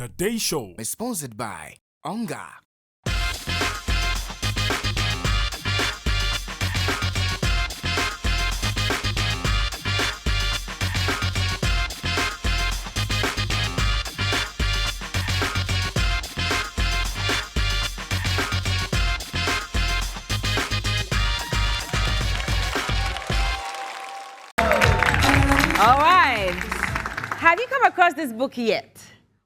The Day Show is sponsored by Onga. All right. Have you come across this book yet?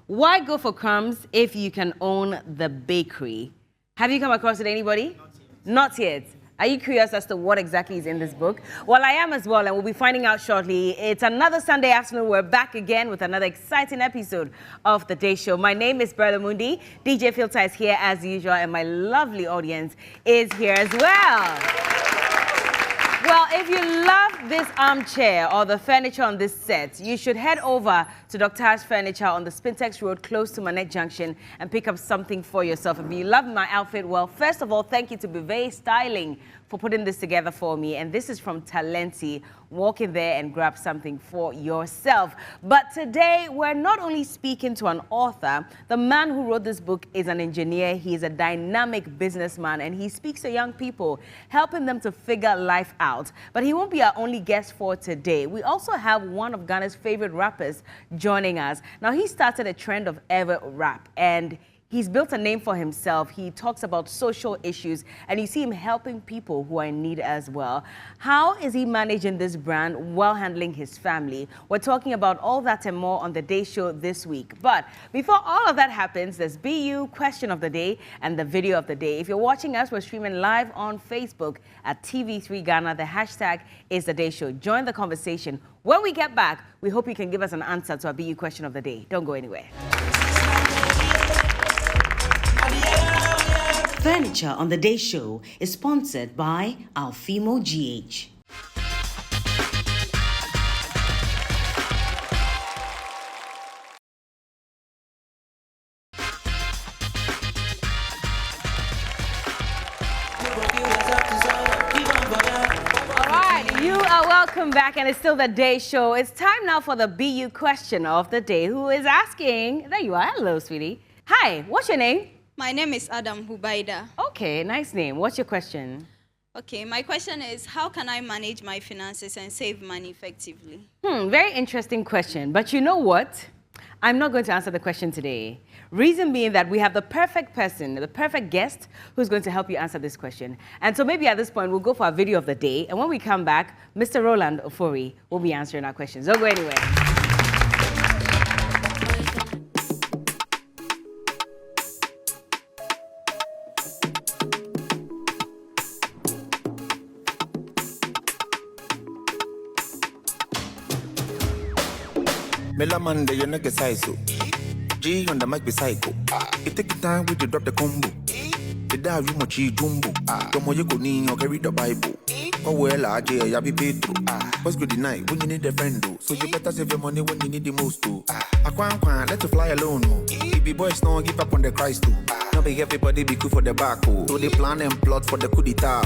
Why go for crumbs if you can own the bakery? Have you come across it, anybody? Not yet. Are you curious as to what exactly is in this book? Well, I am as well, and we'll be finding out shortly. It's another Sunday afternoon. We're back again with another exciting episode of The Day Show. My name is Berla Mundi. DJ Filter is here as usual, and my lovely audience is here as well. Well, if you love this armchair or the furniture on this set, you should head over to Dr. Ash Furniture on the Spintex Road close to Manette Junction and pick up something for yourself. If you love my outfit, well, first of all, thank you to Bouvet Styling for putting this together for me. And this is from Talenti. Walk in there and grab something for yourself. But today, we're not only speaking to an author. The man who wrote this book is an engineer. He is a dynamic businessman, and he speaks to young people, helping them to figure life out. But he won't be our only guest for today. We also have one of Ghana's favorite rappers joining us. Now, he started a trend of ever rap, and he's built a name for himself. He talks about social issues, and you see him helping people who are in need as well. How is he managing this brand while handling his family? We're talking about all that and more on The Day Show this week. But before all of that happens, there's BU Question of the Day and the Video of the Day. If you're watching us, we're streaming live on Facebook at TV3 Ghana. The hashtag is The Day Show. Join the conversation. When we get back, we hope you can give us an answer to our BU Question of the Day. Don't go anywhere. Furniture on The Day Show is sponsored by Alfimo GH. All right, you are welcome back, and it's still The Day Show. It's time now for the BU Question of the Day. Who is asking? There you are. Hello, sweetie. Hi, what's your name? My name is Adam Hubaida. Okay, nice name. What's your question? Okay, my question is, how can I manage my finances and save money effectively? Very interesting question. But you know what? I'm not going to answer the question today. Reason being that we have the perfect person, the perfect guest who's going to help you answer this question. And so maybe at this point, we'll go for our video of the day. And when we come back, Mr. Roland Ofori will be answering our questions. Don't go anywhere. Melaman, the Yanaka Saiso. G on the mic be psycho. You take the time with you drop the combo. The da you mochi jumbo. Tomo you go ni or carry the Bible. Oh well, I be paid through. What's good night when you need a friend do? So you better save your money when you need the most too. I can't let you fly alone. If the boys don't give up on the Christ too. Now be everybody be cool for the back. So they plan and plot for the coup d'etat.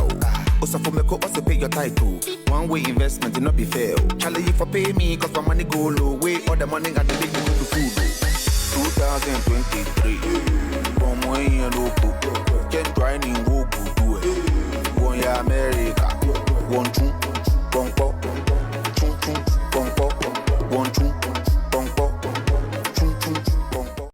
Also for me, also pay your title. One way investment, it not be fair. Charlie, if I pay me, cause my money go low. Way all the money got to make me go to food. 2023. From when you know, can't try any work to do it. One year America. One, two, one, four. Two, two, one, four. One, two, one, four. Two, two, one, four.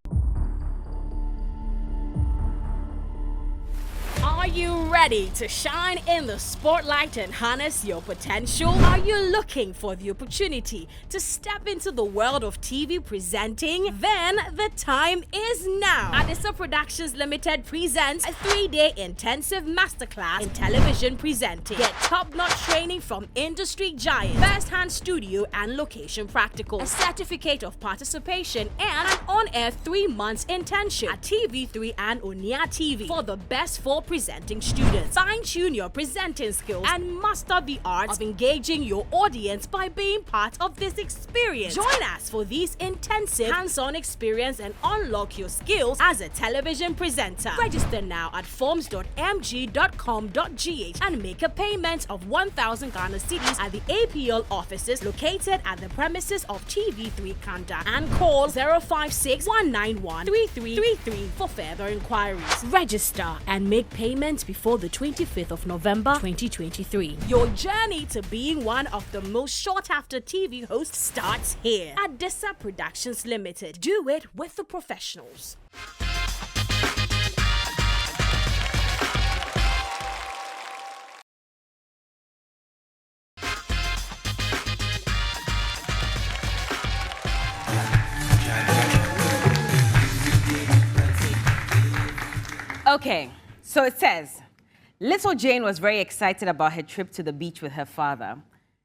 Are you ready to shine in the spotlight and harness your potential? Are you looking for the opportunity to step into the world of TV presenting? Then the time is now. Adisa Productions Limited presents a 3-day intensive masterclass in television presenting. Get top-notch training from industry giants, first-hand studio and location practical, a certificate of participation, and an on-air 3 months internship at TV3 and Onia TV for the best 4 presenting studios. students. Fine-tune your presenting skills and master the art of engaging your audience by being part of this experience. Join us for this intensive hands-on experience and unlock your skills as a television presenter. Register now at forms.mg.com.gh and make a payment of 1,000 Ghana cedis at the APL offices located at the premises of TV3 Kanda, and call 056 191 3333 for further inquiries. Register and make payments before the 25th of November 2023. Your journey to being one of the most sought-after TV hosts starts here at Dessa Productions Limited. Do it with the professionals. Okay, so it says, little Jane was very excited about her trip to the beach with her father.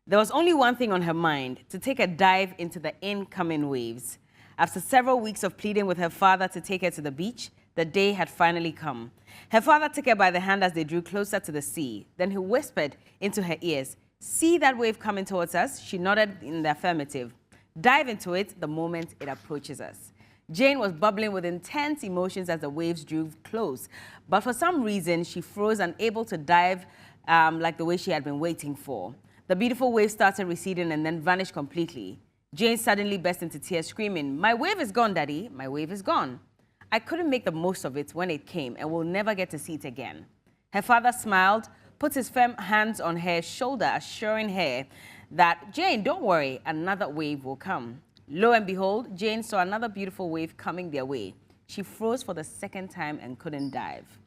There was only one thing on her mind, to take a dive into the incoming waves. After several weeks of pleading with her father to take her to the beach, the day had finally come. Her father took her by the hand as they drew closer to the sea. Then he whispered into her ears, "See that wave coming towards us?" She nodded in the affirmative. "Dive into it the moment it approaches us." Jane was bubbling with intense emotions as the waves drew close, but for some reason, she froze, unable to dive like the way she had been waiting for. The beautiful wave started receding and then vanished completely. Jane suddenly burst into tears, screaming, "My wave is gone, Daddy, my wave is gone. I couldn't make the most of it when it came and will never get to see it again." Her father smiled, put his firm hands on her shoulder, assuring her that, "Jane, don't worry, another wave will come." Lo and behold, Jane saw another beautiful wave coming their way. She froze for the second time and couldn't dive.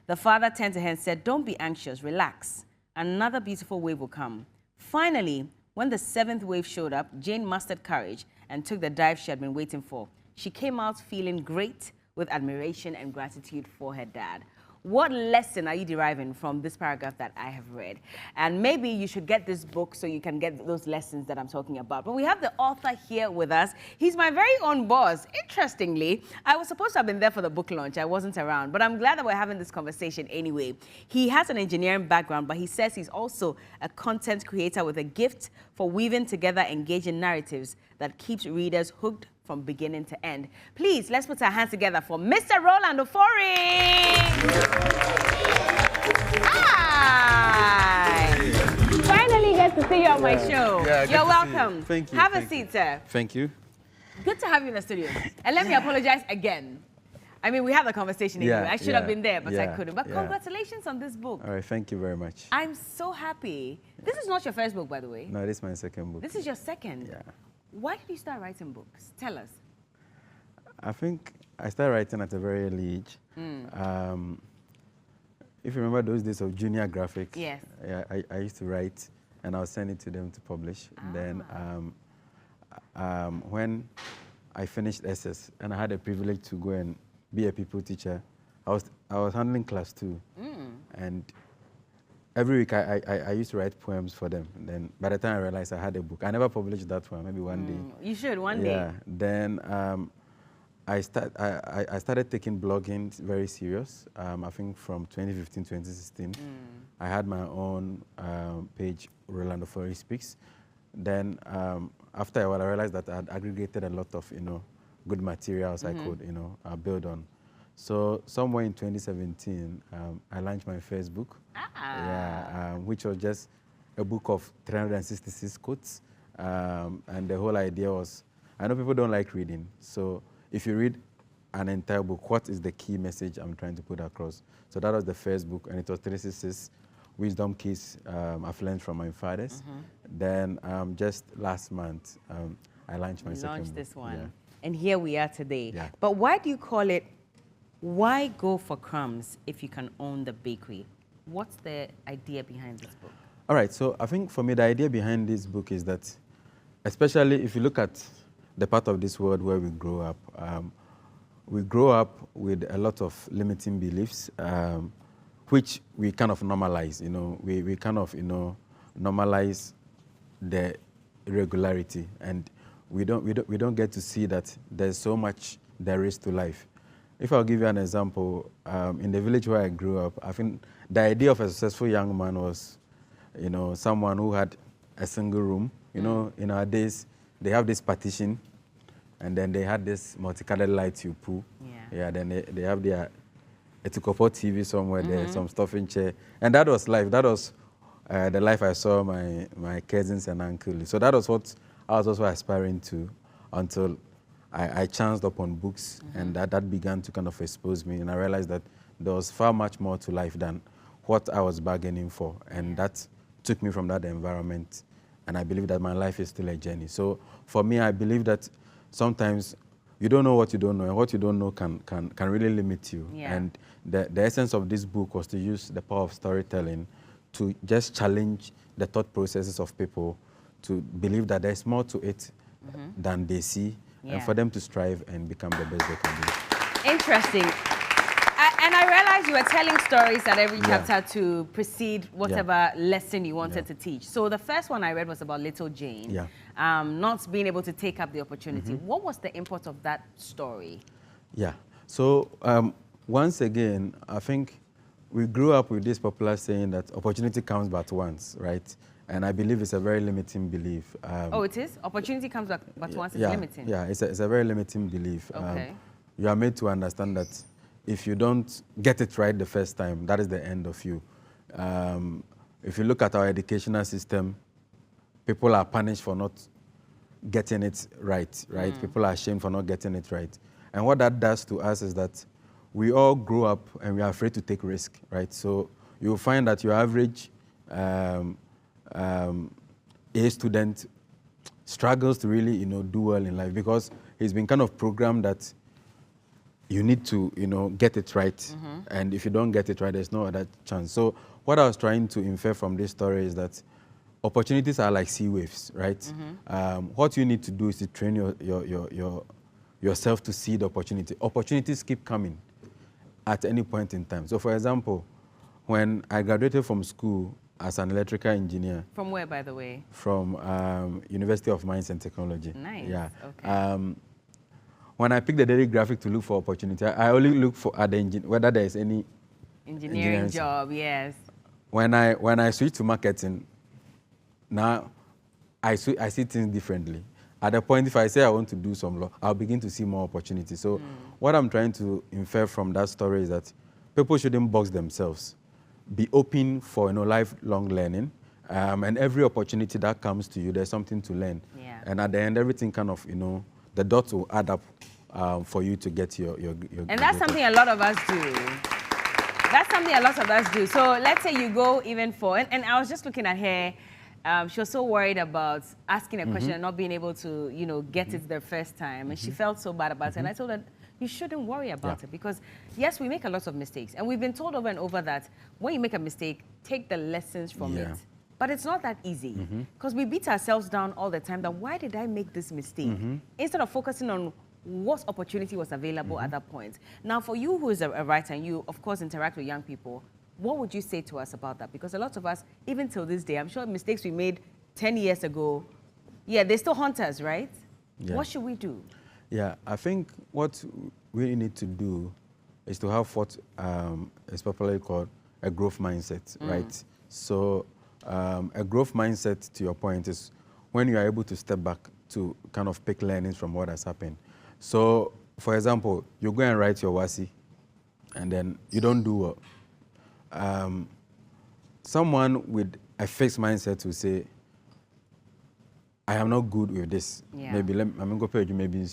The father turned to her and said, "Don't be anxious, relax. Another beautiful wave will come." Finally, when the seventh wave showed up, Jane mustered courage and took the dive she had been waiting for. She came out feeling great with admiration and gratitude for her dad. What lesson are you deriving from this paragraph that I have read? And maybe you should get this book so you can get those lessons that I'm talking about. But we have the author here with us. He's my very own boss. Interestingly, I was supposed to have been there for the book launch. I wasn't around, but I'm glad that we're having this conversation anyway. He has an engineering background, but he says he's also a content creator with a gift for weaving together engaging narratives that keeps readers hooked from beginning to end. Please, let's put our hands together for Mr. Roland Ofori. Hi. Finally get to see you on my show. Yeah, You're welcome. Thank you. Have a Thank seat, you. sir. Thank you. Good to have you in the studio. And let me apologize again. I mean, we had the conversation anyway. I should have been there, but I couldn't. But congratulations on this book. All right, thank you very much. I'm so happy. This is not your first book, by the way. No, this is my second book. This is your second? Yeah. Why did you start writing books? Tell us. I think I started writing at a very early age. If you remember those days of junior graphics, yes. I used to write and I would send it to them to publish. Then when I finished SS and I had the privilege to go and be a people teacher, I was handling class 2. And every week I used to write poems for them. And then by the time I realized I had a book, I never published that one, maybe one day. You should, one day. Yeah. Then I started taking blogging very serious. I think from 2015, 2016. I had my own page, Rolando Forey Speaks. Then after a while, I realized that I had aggregated a lot of, good materials I could, build on. So somewhere in 2017, I launched my first book. Which was just a book of 366 quotes. And the whole idea was, I know people don't like reading. So if you read an entire book, what is the key message I'm trying to put across? So that was the first book, and it was 366 wisdom keys I've learned from my fathers. Then just last month, I launched my second book. This one. Yeah. And here we are today. Yeah. But why do you call it, Why Go for Crumbs If You Can Own the Bakery? What's the idea behind this book? All right, so I think for me, the idea behind this book is that, especially if you look at the part of this world where we grow up with a lot of limiting beliefs, which we kind of normalize, we kind of, normalize the irregularity, and we don't get to see that there's so much there is to life. if I'll give you an example, in the village where I grew up, I think the idea of a successful young man was, someone who had a single room. In our days, they have this partition, and then they had this multicolored lights you pull. Yeah. Then they have their Etikopor TV somewhere there, some stuff in chair, and that was life. That was the life I saw my cousins and uncles. So that was what I was also aspiring to, until I chanced upon books, and that began to kind of expose me, and I realized that there was far much more to life than what I was bargaining for, and that took me from that environment, and I believe that my life is still a journey. So for me, I believe that sometimes you don't know what you don't know, and what you don't know can really limit you. Yeah. And the essence of this book was to use the power of storytelling to just challenge the thought processes of people, to believe that there's more to it than they see, and for them to strive and become the best they can be. Interesting. And I realized you were telling stories at every chapter to precede whatever lesson you wanted to teach. So the first one I read was about little Jane, not being able to take up the opportunity. What was the import of that story? Yeah. So once again, I think we grew up with this popular saying that opportunity comes but once, right? And I believe it's a very limiting belief. Oh, it is? Opportunity comes but once is limiting? Yeah, it's a very limiting belief. Okay. You are made to understand that if you don't get it right the first time, that is the end of you. If you look at our educational system, people are punished for not getting it right? People are ashamed for not getting it right. And what that does to us is that we all grow up and we are afraid to take risk, right? So you'll find that your average A student struggles to really, do well in life, because he's been kind of programmed that you need to, get it right. And if you don't get it right, there's no other chance. So what I was trying to infer from this story is that opportunities are like sea waves, right? What you need to do is to train yourself to see the opportunity. Opportunities keep coming at any point in time. So for example, when I graduated from school as an electrical engineer. From where, by the way? From University of Mines and Technology. Nice. Yeah. Okay. When I picked the daily graphic to look for opportunity, I only look for whether there is any engineering job. Yes. When I switched to marketing, now I see things differently. At the point, if I say I want to do some law, I'll begin to see more opportunity. So what I'm trying to infer from that story is that people shouldn't box themselves. Be open for lifelong learning, and every opportunity that comes to you, there's something to learn. Yeah. And at the end, everything kind of the dots will add up for you to get your and that's something a lot of us do. That's something a lot of us do. So let's say you go even for, and I was just looking at her, she was so worried about asking a question and not being able to, get it the first time. And she felt so bad about it. And I told her, you shouldn't worry about it, because yes, we make a lot of mistakes. And we've been told over and over that when you make a mistake, take the lessons from it. But it's not that easy, because we beat ourselves down all the time that why did I make this mistake? Instead of focusing on what opportunity was available at that point. Now, for you who is a writer, and you, of course, interact with young people, what would you say to us about that? Because a lot of us, even till this day, I'm sure mistakes we made 10 years ago, they still haunt us, right? Yeah. What should we do? Yeah, I think what we need to do is to have what is popularly called a growth mindset, right? So a growth mindset, to your point, is when you are able to step back to kind of pick learnings from what has happened. So, for example, you go and write your WASI, and then you don't do well. Someone with a fixed mindset will say, I am not good with this. Maybe I'm go pay you maybe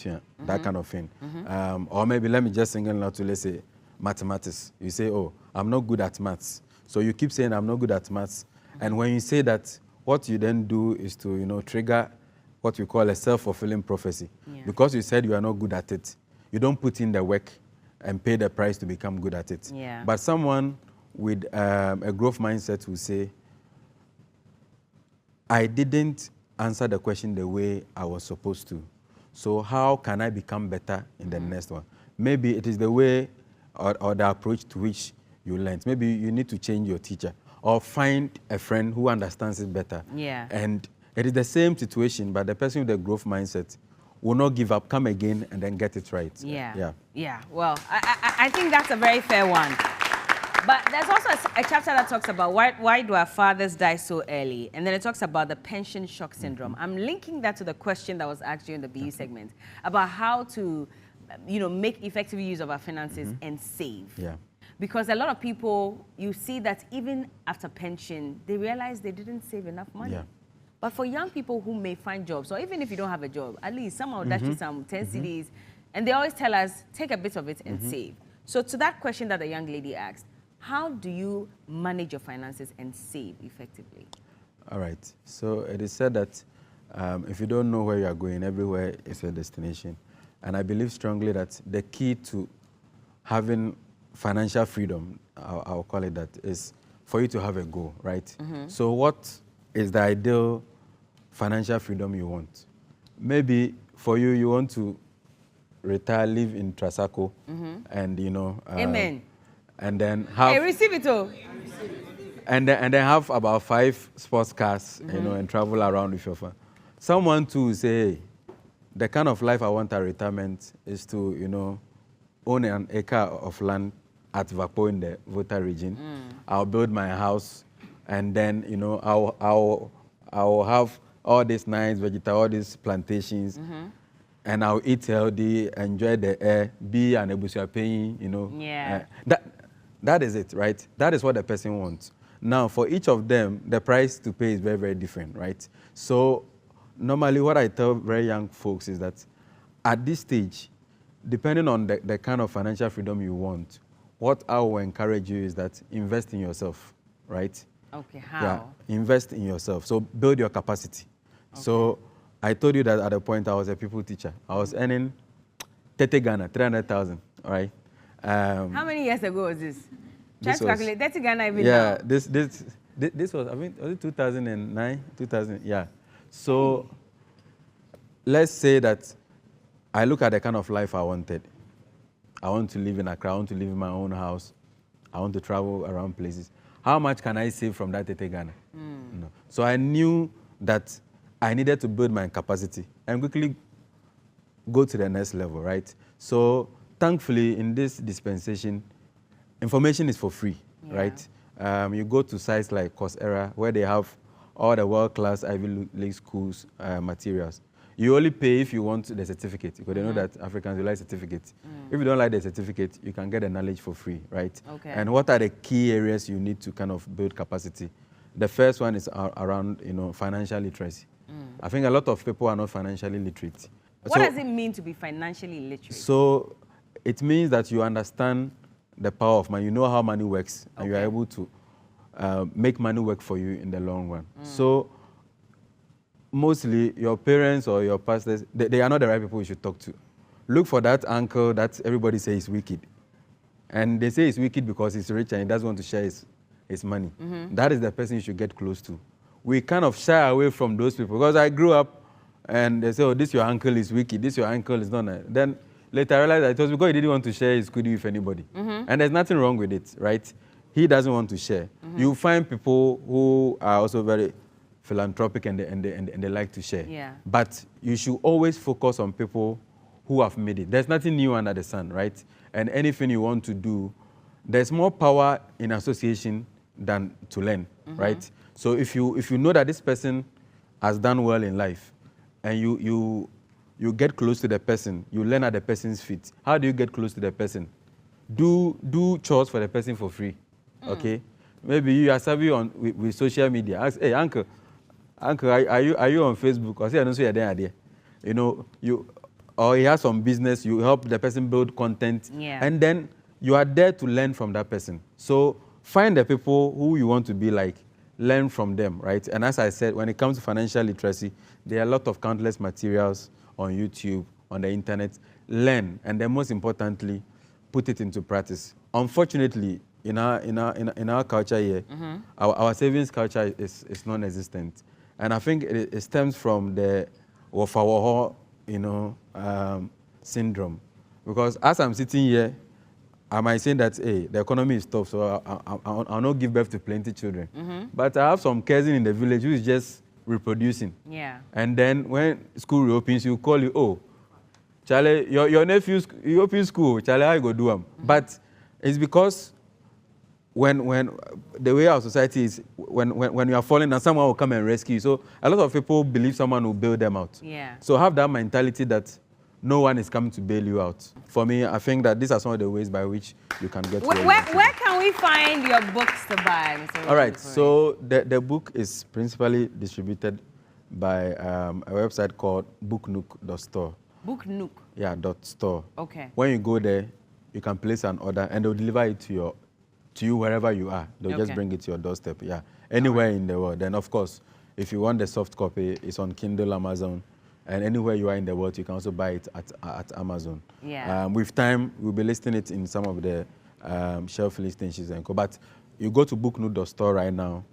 that kind of thing. Or maybe let me just single out to, let's say, mathematics. You say, oh, I'm not good at maths. So you keep saying I'm not good at maths. And when you say that, what you then do is to, trigger what we call a self-fulfilling prophecy. Because you said you are not good at it, you don't put in the work and pay the price to become good at it. But someone with a growth mindset will say, I didn't answer the question the way I was supposed to. So how can I become better in the next one? Maybe it is the way or the approach to which you learned. Maybe you need to change your teacher or find a friend who understands it better. And it is the same situation, but the person with the growth mindset will not give up, come again, and then get it right. Yeah. Well, I think that's a very fair one. But there's also a chapter that talks about why do our fathers die so early? And then it talks about the pension shock syndrome. I'm linking that to the question that was asked during the BU segment about how to, make effective use of our finances and save. Yeah. Because a lot of people, you see that even after pension, they realize they didn't save enough money. Yeah. But for young people who may find jobs, or even if you don't have a job, at least someone will dash you some 10 CDs. And they always tell us, take a bit of it and save. So to that question that the young lady asked, how do you manage your finances and save effectively? All right. So it is said that if you don't know where you are going, everywhere is a destination. And I believe strongly that the key to having financial freedom, I'll call it that, is for you to have a goal, right? So what is the ideal financial freedom you want? Maybe for you, you want to retire, live in Trasaco, and Amen. And then have... Hey, receive it all. And then have about 5 sports cars, and travel around with your family. Someone to say, hey, the kind of life I want at retirement is to, own an acre of land at Vapo in the Volta region. I'll build my house, and then, I'll have all these nice vegetables, all these plantations, and I'll eat healthy, enjoy the air, be an Ebusia paying, Yeah. That is it, right? That is what the person wants. Now, for each of them, the price to pay is very, very different, right? So normally what I tell very young folks is that at this stage, depending on the kind of financial freedom you want, what I will encourage you is that invest in yourself, right? Okay, how? Yeah, invest in yourself. So build your capacity. Okay. So I told you that at a point I was a people teacher. I was earning 30 Ghana, 300,000, all right? How many years ago was this? Try to calculate. 30 Ghana even now. now. This was, was it 2009? 2000, yeah. So let's say that I look at the kind of life I wanted. I want to live in Accra. I want to live in my own house. I want to travel around places. How much can I save from that 30 Ghana? No. So I knew that I needed to build my capacity and quickly go to the next level, right? So thankfully, in this dispensation, information is for free, right? You go to sites like Coursera, where they have all the world-class Ivy League schools materials. You only pay if you want the certificate, because they know that Africans, you like certificates. If you don't like the certificate, you can get the knowledge for free, right? Okay. And what are the key areas you need to kind of build capacity? The first one is around, financial literacy. I think a lot of people are not financially literate. What does it mean to be financially literate? So it means that you understand the power of money. You know how money works, and you are able to make money work for you in the long run. So mostly your parents or your pastors, they are not the right people you should talk to. Look for that uncle that everybody says is wicked. And they say he's wicked because he's rich and he doesn't want to share his money. That is the person you should get close to. We kind of shy away from those people, because I grew up and they say, oh, this your uncle is wicked, this your uncle is not nice. Then later I realized that it was because he didn't want to share his goodie with anybody. And there's nothing wrong with it, right? He doesn't want to share. You find people who are also very philanthropic and they like to share. Yeah. But you should always focus on people who have made it. There's nothing new under the sun, right? And anything you want to do, there's more power in association than to learn, right? So if you know that this person has done well in life, and you get close to the person, you learn at the person's feet. How do you get close to the person? Do chores for the person for free, okay? Maybe you are savvy with social media. Ask, hey, uncle, are you on Facebook? Or say, I don't see you're there. Or he has some business, you help the person build content, and then you are there to learn from that person. So find the people who you want to be like, learn from them, right? And as I said, when it comes to financial literacy, there are a lot of countless materials on YouTube, on the internet. Learn, and then most importantly, put it into practice. Unfortunately, in our culture here, our savings culture is non-existent. And I think it stems from the Wofawoho, syndrome. Because as I'm sitting here, I might say that, hey, the economy is tough, so I'll not give birth to plenty children. But I have some cousin in the village who is just reproducing. Yeah. And then when school reopens, he'll call you, oh, Charlie, your nephews, you open school, Charlie, how you go do them? But it's because when the way our society is, when you are falling down, someone will come and rescue you. So a lot of people believe someone will bail them out. Yeah. So have that mentality that no one is coming to bail you out. For me, I think that these are some of the ways by which you can get to Where can we find your books to buy, Mr. All right, so the book is principally distributed by a website called booknook.store. Booknook? Yeah, .store. Okay. When you go there, you can place an order and they'll deliver it to you wherever you are. They'll just bring it to your doorstep, yeah. Anywhere in the world. Then, of course, if you want the soft copy, it's on Kindle, Amazon, and anywhere you are in the world, you can also buy it at Amazon. Yeah. With time, we'll be listing it in some of the shelf listings and co. But you go to booknook.store right now,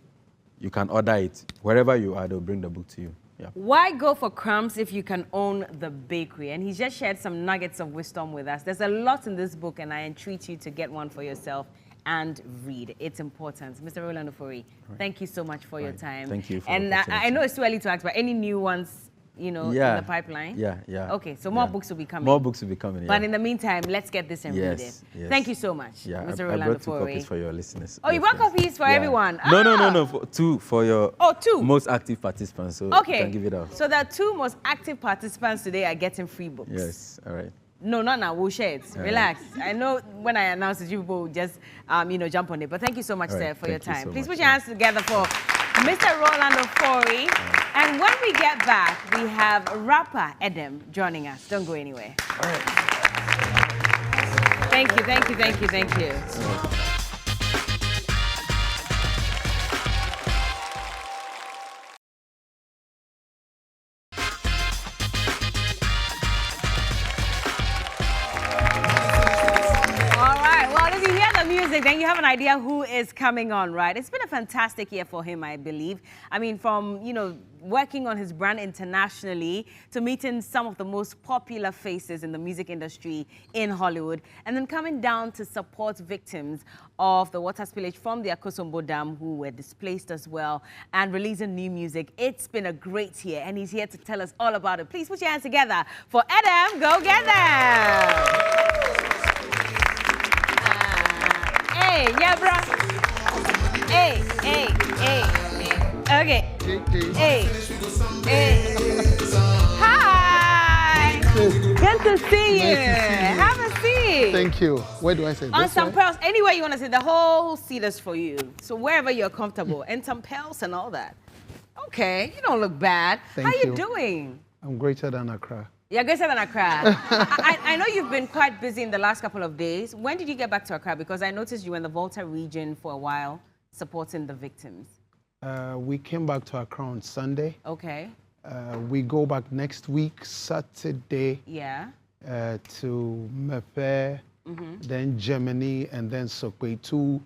you can order it. Wherever you are, they'll bring the book to you. Yeah. Why go for crumbs if you can own the bakery? And he just shared some nuggets of wisdom with us. There's a lot in this book, and I entreat you to get one for yourself and read. It's important. Mr. Roland Ofori, thank you so much for your time. Thank you for and the opportunity. I know it's too early to ask, but any new ones, in the pipeline? Yeah. Okay, so more books will be coming. More books will be coming, But in the meantime, let's get this and read it. Yes. Thank you so much, Mr. I Roland brought 2 Ofori. copies for your listeners. Oh, you brought copies for everyone? No, 2 for your 2 most active participants. So you can give it out. So the 2 most active participants today are getting free books. Yes, all right. No, not now. We'll share it. Relax. I know when I announce it, you people will just, jump on it. But thank you so much, sir, for your time. Please put your hands together for Mr. Roland Ofori. And when we get back, we have rapper Edem joining us. Don't go anywhere. All right. Thank you. Then you have an idea who is coming on, right? It's been a fantastic year for him, I believe. I mean, from, working on his brand internationally to meeting some of the most popular faces in the music industry in Hollywood, and then coming down to support victims of the water spillage from the Akosombo Dam who were displaced as well, and releasing new music. It's been a great year, and he's here to tell us all about it. Please put your hands together for Edem Goget'em. Hey, yeah, bro. Hey. Okay. Hey. Hi. Good to see you. Have a seat. Thank you. Where do I say? On some pearls. Anywhere you want to sit, the whole seat is for you. So wherever you're comfortable. And some pearls and all that. Okay. You don't look bad. Thank How you. you doing? I'm greater than Accra. Yeah, greater than Accra. I know you've been quite busy in the last couple of days. When did you get back to Accra? Because I noticed you were in the Volta region for a while, supporting the victims. We came back to Accra on Sunday. Okay. We go back next week, Saturday. Yeah. To Mepe, then Germany, and then Sokwe. 2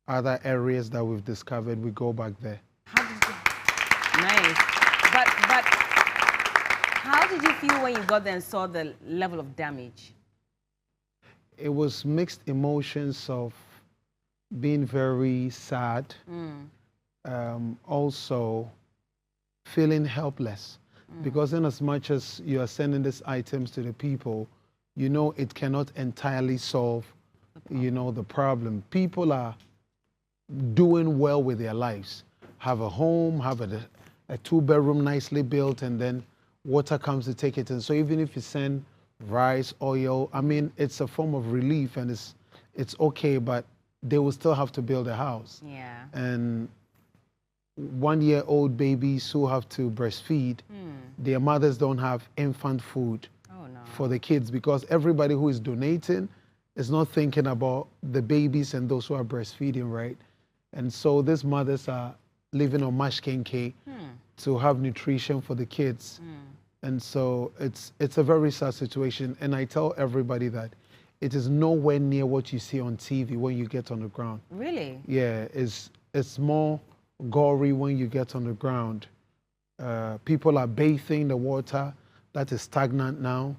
other areas that we've discovered. We go back there. How did you... Nice. But how did you feel when you got there and saw the level of damage? It was mixed emotions of being very sad, also feeling helpless. Because in as much as you are sending these items to the people, it cannot entirely solve, the problem. People are doing well with their lives. Have a home, have a 2-bedroom nicely built, and then water comes to take it. And so even if you send rice, oil, I mean, it's a form of relief, and it's okay, but they will still have to build a house. Yeah. And 1-year-old babies who have to breastfeed, their mothers don't have infant food for the kids, because everybody who is donating is not thinking about the babies and those who are breastfeeding, right? And so these mothers are living on mash kenke to have nutrition for the kids. And so it's a very sad situation. And I tell everybody that it is nowhere near what you see on TV when you get on the ground. Really? Yeah, it's more gory when you get on the ground. People are bathing the water that is stagnant now.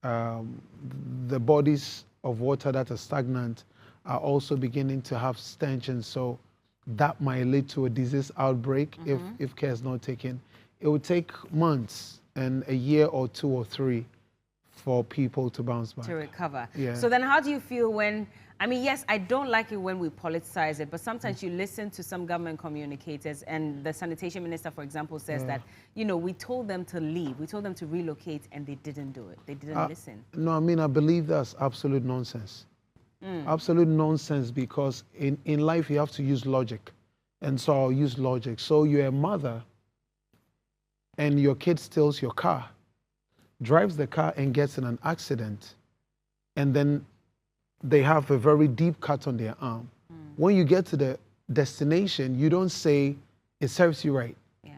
The bodies of water that are stagnant are also beginning to have stench, and so that might lead to a disease outbreak if care is not taken. It will take months and a year or 2 or 3 for people to bounce back. To recover. Yeah. So then how do you feel when, I mean, yes, I don't like it when we politicize it, but sometimes you listen to some government communicators and the sanitation minister, for example, says that, you know, we told them to leave, we told them to relocate, and they didn't do it. They didn't listen. No, I mean, I believe that's absolute nonsense. Absolute nonsense, because in life you have to use logic. And so I'll use logic. So you're a mother and your kid steals your car, drives the car and gets in an accident, and then they have a very deep cut on their arm. When you get to the destination, you don't say, it serves you right. Yeah.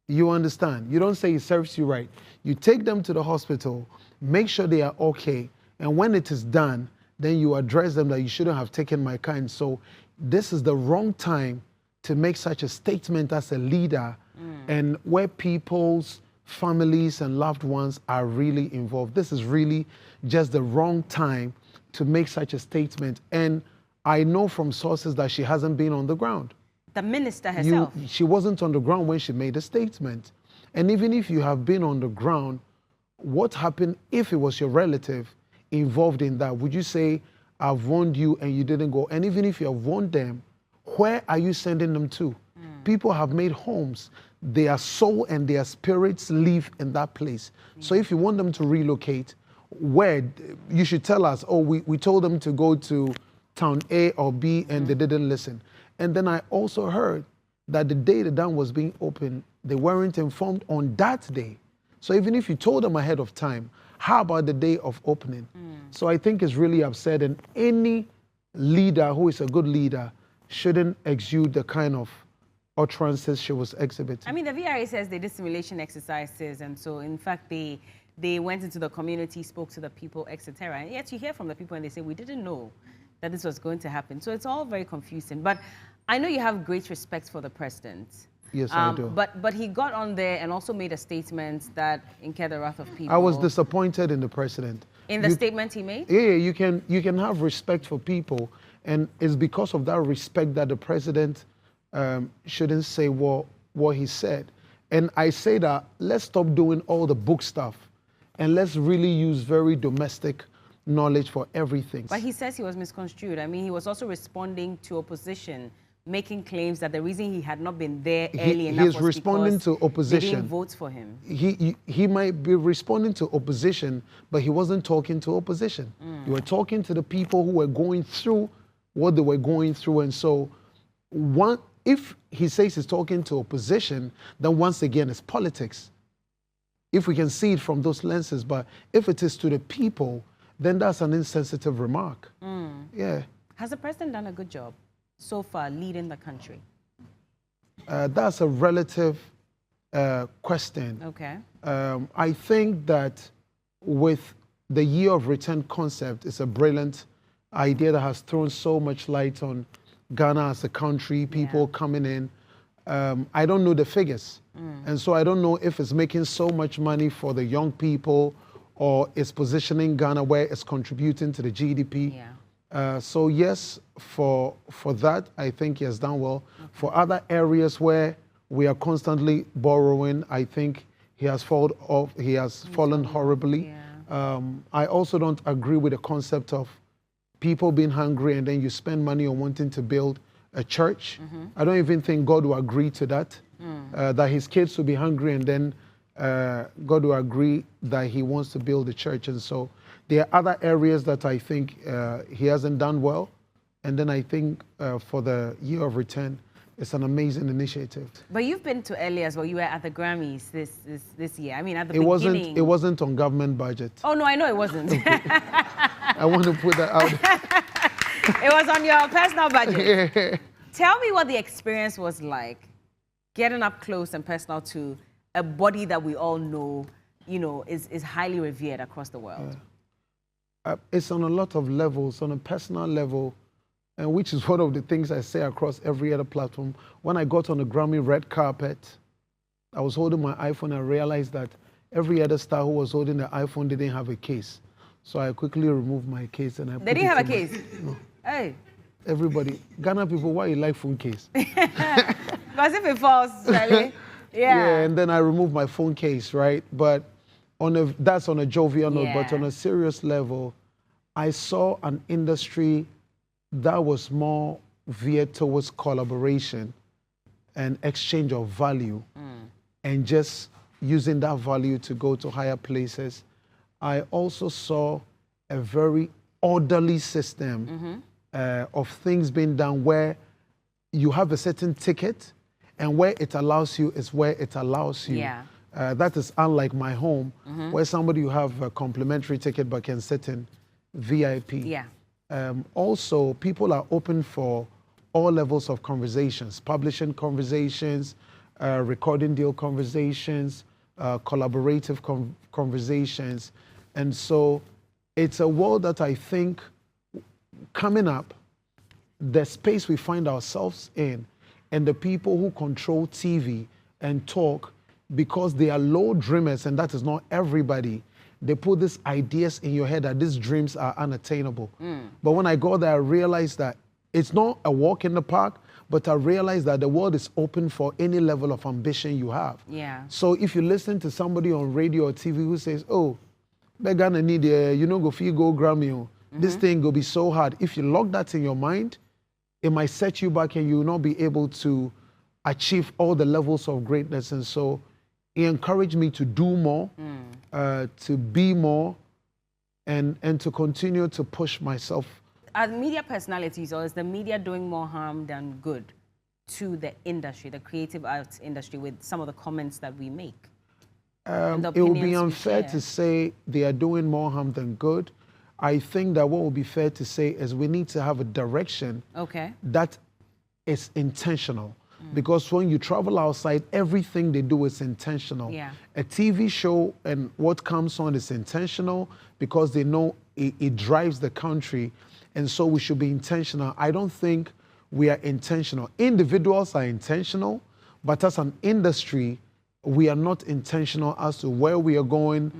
You understand? You don't say it serves you right. You take them to the hospital, make sure they are okay, and when it is done, then you address them that you shouldn't have taken my car. And so this is the wrong time to make such a statement as a leader, and where people's families and loved ones are really involved. This is really just the wrong time to make such a statement. And I know from sources that she hasn't been on the ground. The minister herself. She wasn't on the ground when she made a statement. And even if you have been on the ground, what happened if it was your relative involved in that? Would you say, I've warned you and you didn't go? And even if you have warned them, where are you sending them to? People have made homes. Their soul and their spirits live in that place. So if you want them to relocate, where? You should tell us, oh, we told them to go to town A or B and they didn't listen. And then I also heard that the day the dam was being opened, they weren't informed on that day. So even if you told them ahead of time, how about the day of opening? So I think it's really upset, and any leader who is a good leader shouldn't exude the kind of utterances she was exhibiting. I mean, the VRA says they did simulation exercises, and so in fact they went into the community, spoke to the people, etc. And yet you hear from the people and they say, we didn't know that this was going to happen. So it's all very confusing. But I know you have great respect for the president. Yes, I do. But he got on there and also made a statement that incurred the wrath of people. I was disappointed in the president. In the statement he made? Yeah, you can have respect for people, and it's because of that respect that the president shouldn't say what he said. And I say that let's stop doing all the book stuff, and let's really use very domestic knowledge for everything. But he says he was misconstrued. I mean, he was also responding to opposition, making claims that the reason he had not been there early enough was responding to opposition. They didn't vote for him. He might be responding to opposition, but he wasn't talking to opposition. You were talking to the people who were going through what they were going through. And so if he says he's talking to opposition, then once again it's politics. If we can see it from those lenses, but if it is to the people, then that's an insensitive remark. Yeah. Has the president done a good job so far leading the country? That's a relative question. Okay. I think that with the year of return concept, it's a brilliant idea that has thrown so much light on Ghana as a country, people coming in. I don't know the figures. And so I don't know if it's making so much money for the young people or it's positioning Ghana where it's contributing to the GDP. Yeah. So yes, for that, I think he has done well. Okay. For other areas where we are constantly borrowing, I think he has fallen horribly. Yeah. I also don't agree with the concept of people being hungry and then you spend money on wanting to build a church. I don't even think God will agree to that, that his kids will be hungry and then God will agree that he wants to build a church. And so there are other areas that I think he hasn't done well. And then I think for the year of return, it's an amazing initiative. But you've been to early as well. You were at the Grammys this year. I mean, at the beginning. It wasn't on government budget. Oh, no, I know it wasn't. I want to put that out. It was on your personal budget. Yeah. Tell me what the experience was like, getting up close and personal to a body that we all know, you know, is highly revered across the world. It's on a lot of levels, on a personal level, and which is one of the things I say across every other platform. When I got on the Grammy red carpet, I was holding my iPhone and I realized that every other star who was holding the iPhone didn't have a case. So I quickly removed my case and I They didn't have a case? No. Hey. Everybody, Ghana people, why you like phone case? Because if it falls, Charlie, Yeah, and then I removed my phone case, right? But That's on a jovial note, but Yeah. on a serious level, I saw an industry that was more veered towards collaboration and exchange of value, and just using that value to go to higher places. I also saw a very orderly system of things being done where you have a certain ticket, and where it allows you is where it allows you. Yeah. That is unlike my home, where somebody you have a complimentary ticket but can sit in VIP. Yeah. Also, people are open for all levels of conversations, publishing conversations, recording deal conversations, collaborative conversations. And so it's a world that I think coming up, the space we find ourselves in, and the people who control TV and talk, because they are low dreamers, and that is not everybody, they put these ideas in your head that these dreams are unattainable. But when I go there, I realize that it's not a walk in the park, but I realize that the world is open for any level of ambition you have. Yeah. So if you listen to somebody on radio or TV who says, oh, they're gonna need go feel go Grammy, this thing will be so hard. If you lock that in your mind, it might set you back and you will not be able to achieve all the levels of greatness. And so it encouraged me to do more, to be more, and to continue to push myself. Are media personalities, or is the media doing more harm than good to the industry, the creative arts industry, with some of the comments that we make? And the It would be opinions we unfair share? to say they are doing more harm than good. I think that what would be fair to say is we need to have a direction Okay. that is intentional. Because when you travel outside, everything they do is intentional. Yeah. A TV show and what comes on is intentional because they know it drives the country. And so we should be intentional. I don't think we are intentional. Individuals are intentional, but as an industry, we are not intentional as to where we are going,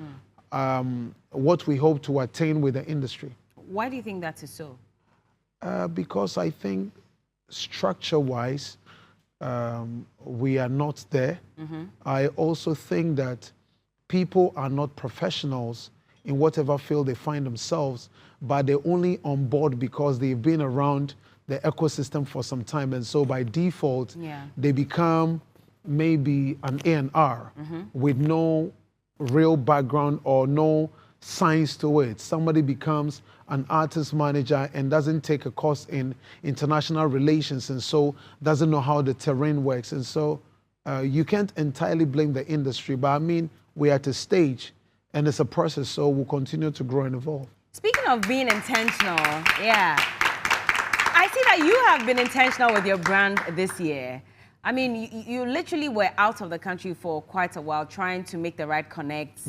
what we hope to attain with the industry. Why do you think that is so? Because I think structure-wise, we are not there. I also think that people are not professionals in whatever field they find themselves, but they're only on board because they've been around the ecosystem for some time. And so by default, they become maybe an A&R with no real background or no science to it. Somebody becomes an artist manager and doesn't take a course in international relations, and so doesn't know how the terrain works. And so you can't entirely blame the industry, but I mean, we're at a stage and it's a process, so we'll continue to grow and evolve. Speaking of being intentional, I see that you have been intentional with your brand this year. I mean, you literally were out of the country for quite a while trying to make the right connects,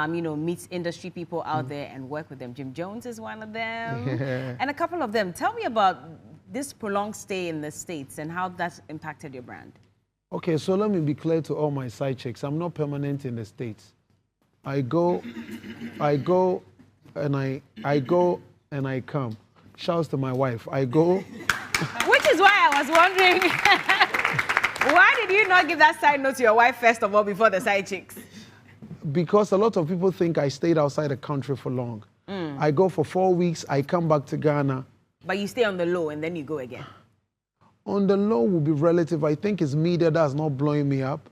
meet industry people out there and work with them. Jim Jones is one of them, and a couple of them. Tell me about this prolonged stay in the States and how that's impacted your brand. Okay, so let me be clear to all my side chicks. I'm not permanent in the States. I go and I come. Shouts to my wife. I go. Which is why I was wondering, why did you not give that side note to your wife first of all before the side chicks? Because a lot of people think I stayed outside the country for long. I go for 4 weeks, I come back to Ghana. But you stay on the low and then you go again. On the low will be relative. I think it's media that's not blowing me up.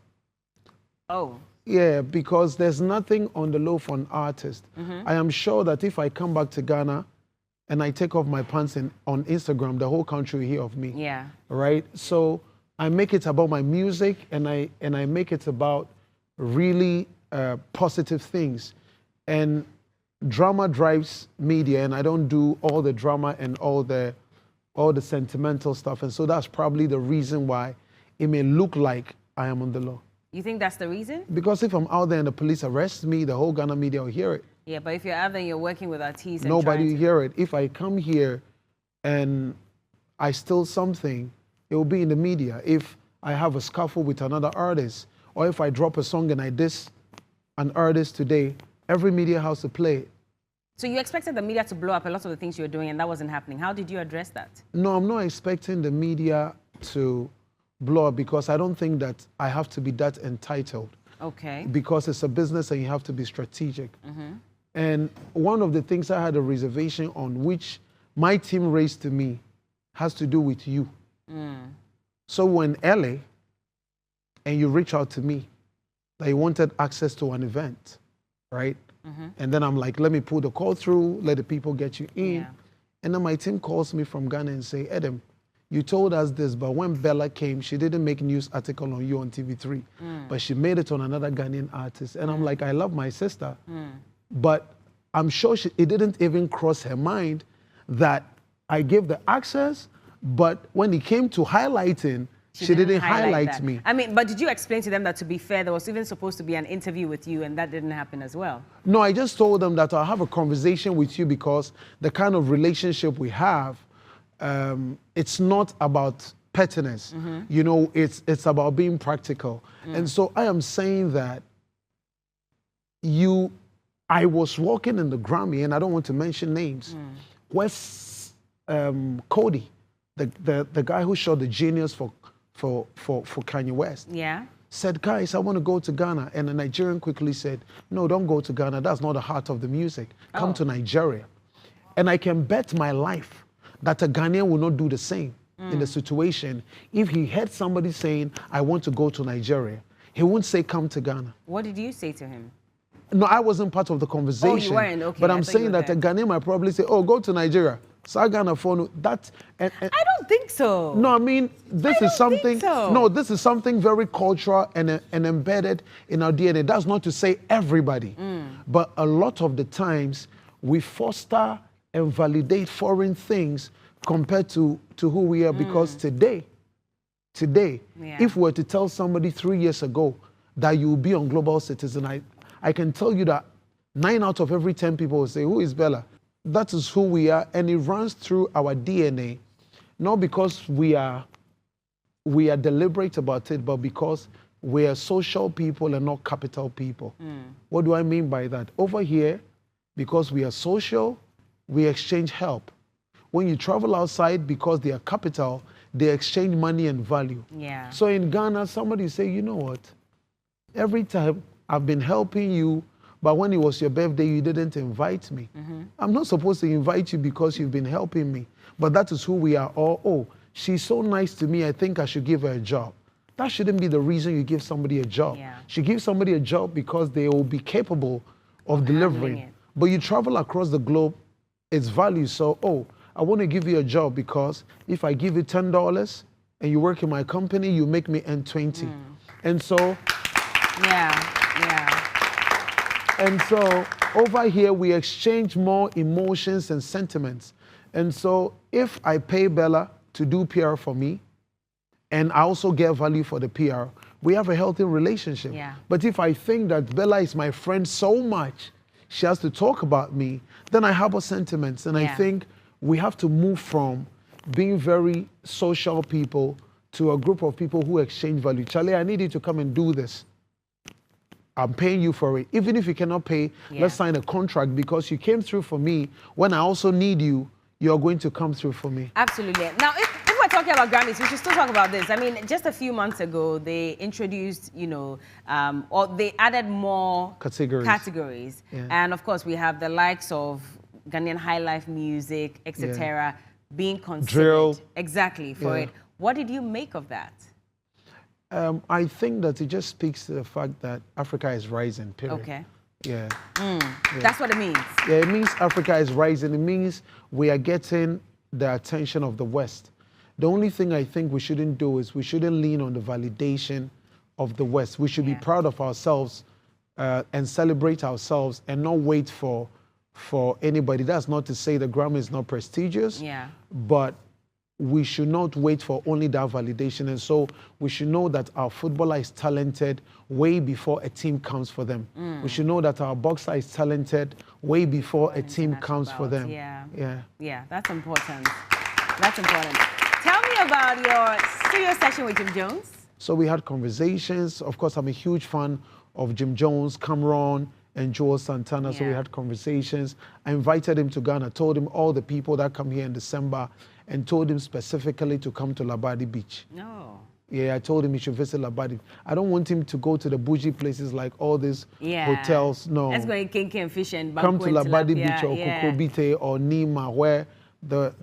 Oh. Yeah, because there's nothing on the low for an artist. I am sure that if I come back to Ghana and I take off my pants on Instagram, the whole country will hear of me. Yeah. Right? So I make it about my music, and I make it about really positive things. And drama drives media, and I don't do all the drama and all the sentimental stuff. And so that's probably the reason why it may look like I am on the low. You think that's the reason? Because if I'm out there and the police arrest me, the whole Ghana media will hear it. Yeah, but if you're out there and you're working with artists and Nobody trying will hear it. If I come here and I steal something, it will be in the media. If I have a scuffle with another artist, or if I drop a song and I diss an artist today, every media house will play it. So you expected the media to blow up a lot of the things you were doing, and that wasn't happening. How did you address that? No, I'm not expecting the media to blow up because I don't think that I have to be that entitled. Okay. Because it's a business and you have to be strategic. And one of the things I had a reservation on, which my team raised to me, has to do with you. So when LA, and you reach out to me, that you wanted access to an event, right? And then I'm like, let me pull the call through, let the people get you in. Yeah. And then my team calls me from Ghana and say, Edem, you told us this, but when Bella came, she didn't make news article on you on TV3, but she made it on another Ghanaian artist. And I'm like, I love my sister, but I'm sure it didn't even cross her mind that I gave the access, but when it came to highlighting, she didn't highlight that. me. I mean, but did you explain to them that, to be fair, there was even supposed to be an interview with you and that didn't happen as well? No, I just told them that I'll have a conversation with you because the kind of relationship we have, it's not about pettiness. You know, it's about being practical. And so I am saying that I was walking in the Grammy, and I don't want to mention names, West Cody, the guy who shot the Genius for Kanye West, said, guys, I want to go to Ghana. And the Nigerian quickly said, no, don't go to Ghana. That's not the heart of the music. Come to Nigeria. And I can bet my life that a Ghanaian will not do the same in the situation. If he heard somebody saying, I want to go to Nigeria, he won't say, come to Ghana. What did you say to him? No, I wasn't part of the conversation. Oh, you weren't? Okay. But I'm saying that a Ghanaian might probably say, oh, go to Nigeria. So I Ghana phone that. And I don't think so. No, I mean, this is something. Think so. No, this is something very cultural and embedded in our DNA. That's not to say everybody, but a lot of the times we foster and validate foreign things compared to who we are. Because today, if we were to tell somebody 3 years ago that you will be on Global Citizen, I can tell you that 9 out of every 10 people will say, who is Bella? That is who we are, and it runs through our DNA, not because we are deliberate about it, but because we are social people and not capital people. What do I mean by that? Over here, because we are social, we exchange help. When you travel outside, because they are capital, they exchange money and value. Yeah. So in Ghana, somebody say, you know what? Every time I've been helping you, but when it was your birthday, you didn't invite me. I'm not supposed to invite you because you've been helping me. But that is who we are. Or, oh, she's so nice to me, I think I should give her a job. That shouldn't be the reason you give somebody a job. Yeah. You give somebody a job because they will be capable of delivering. But you travel across the globe, it's value. So, oh, I want to give you a job because if I give you $10 and you work in my company, you make me earn 20. And so... And so over here, we exchange more emotions and sentiments. And so if I pay Bella to do PR for me, and I also get value for the PR, we have a healthy relationship. But if I think that Bella is my friend so much, she has to talk about me, then I harbor sentiments. And I think we have to move from being very social people to a group of people who exchange value. Charlie, I need you to come and do this. I'm paying you for it. Even if you cannot pay, let's sign a contract because you came through for me. When I also need you, you're going to come through for me. Absolutely. Now, if we're talking about Grammys, we should still talk about this. I mean, just a few months ago, they introduced, you know, or they added more categories. And of course, we have the likes of Ghanaian high life music, etc., being considered. Drill. Exactly, for it. What did you make of that? I think that it just speaks to the fact that Africa is rising, period. Okay. That's what it means. Yeah, it means Africa is rising. It means we are getting the attention of the West. The only thing I think we shouldn't do is we shouldn't lean on the validation of the West. We should be proud of ourselves and celebrate ourselves and not wait for anybody. That's not to say the Grammy is not prestigious, but we should not wait for only that validation. And so we should know that our footballer is talented way before a team comes for them. We should know that our boxer is talented way before a team comes for them. Yeah, that's important. That's important. Tell me about your studio session with Jim Jones. So we had conversations. Of course, I'm a huge fan of Jim Jones, Cameron, and Joel Santana. So we had conversations. I invited him to Ghana, told him all the people that come here in December, and told him specifically to come to Labadi Beach. Yeah, I told him he should visit Labadi. I don't want him to go to the bougie places like all these hotels. No. Let's go in Kinky and Fish and Come to Labadi Beach or yeah. Kukrobite or Nima, where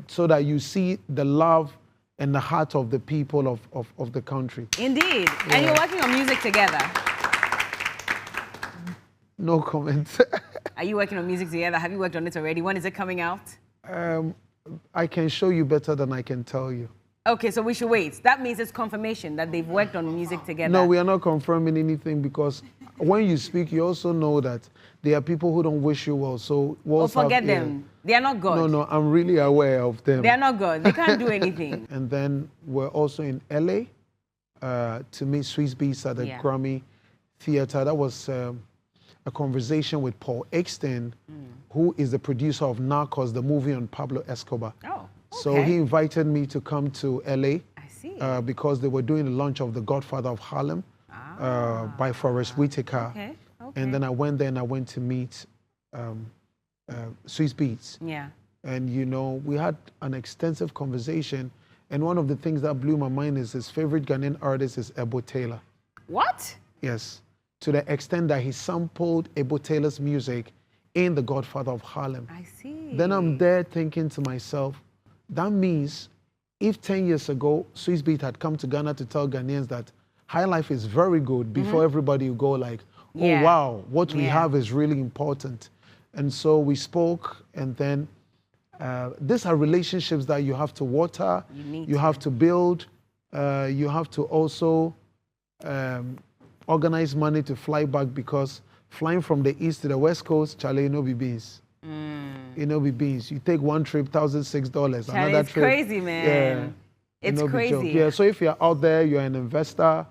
so that you see the love and the heart of the people of the country. Indeed. Yeah. And you're working on music together. No comments. Are you working on music together? Have you worked on it already? When is it coming out? I can show you better than I can tell you. Okay, so we should wait. That means it's confirmation that they've worked on music together. No, we are not confirming anything because when you speak, you also know that there are people who don't wish you well. So forget them. They are not good. No, I'm really aware of them. They are not good. They can't do anything. And then we're also in LA to meet Swiss Beats at the Grammy Theater. That was a conversation with Paul Exton, who is the producer of Narcos, the movie on Pablo Escobar. Oh, okay. So he invited me to come to LA. I see. Because they were doing the launch of The Godfather of Harlem by Forrest Whitaker. Okay. And then I went there and I went to meet Swiss Beats. Yeah. And, you know, we had an extensive conversation. And one of the things that blew my mind is his favorite Ghanaian artist is Ebo Taylor. What? Yes. To the extent that he sampled Ebo Taylor's music in The Godfather of Harlem. I see. Then I'm there thinking to myself, that means if 10 years ago, Swiss Beat had come to Ghana to tell Ghanaians that high life is very good before everybody would go like, oh, wow, what we have is really important. And so we spoke, and then these are relationships that you have to water, you have to build, you have to also organize money to fly back, because flying from the east to the west coast, Charlie, no be beans. You know, be beans. You take one trip, $1,006. Another it's trip. Crazy, man. Yeah, it's crazy. Yeah, so if you're out there, you're an investor,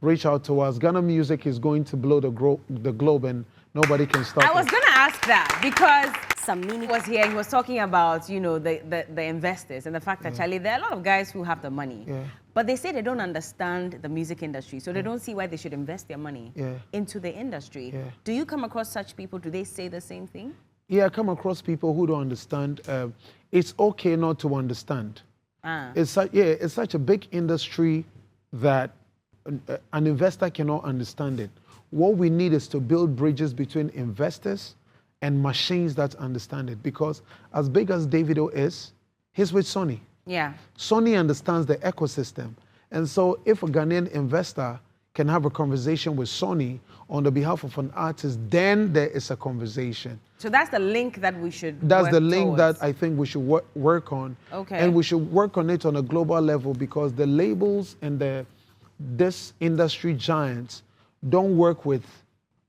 reach out to us. Ghana Music is going to blow the globe, and nobody can stop it. I was going to ask that because Samini was here. He was talking about, you know, the investors and the fact that, Charlie, there are a lot of guys who have the money. But they say they don't understand the music industry, so they don't see why they should invest their money into the industry. Do you come across such people? Do they say the same thing? Yeah, I come across people who don't understand. It's okay not to understand. It's such a big industry that an investor cannot understand it. What we need is to build bridges between investors and machines that understand it. Because as big as Davido is, he's with Sony. Yeah. Sony understands the ecosystem. And so if a Ghanaian investor can have a conversation with Sony on the behalf of an artist, then there is a conversation. So that's the link that we should That's the link that I think we should work on. Okay. And we should work on it on a global level, because the labels and this industry giants don't work with,